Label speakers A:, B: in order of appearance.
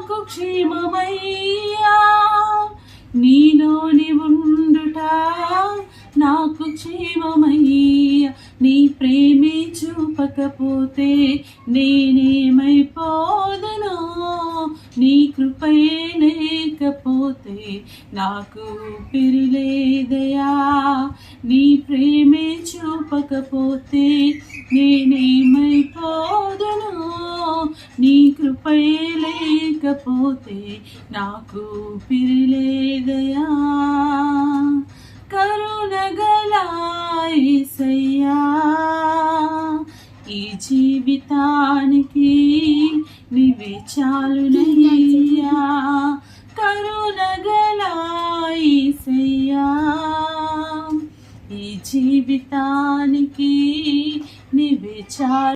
A: నాకు క్షేమమయ్యా, నీలోని ఉండుట నాకు క్షేమమయ్యా. నీ ప్రేమే చూపకపోతే నేనేమైపోదును, నీ కృపయే లేకపోతే నాకు ఊపిరిలేదయా. నీ ప్రేమే చూపకపోతే నేనేమైపోదును, నీ కృపయే లేకపోతే నాకు ఊపిరిలేదయా. కరుణగల యేసయ్యా, ఈ జీవితానికి నీవే చాలునయ్యా. కరుణగల యేసయ్యా, ఈ జీవితానికి నీవే చాలు.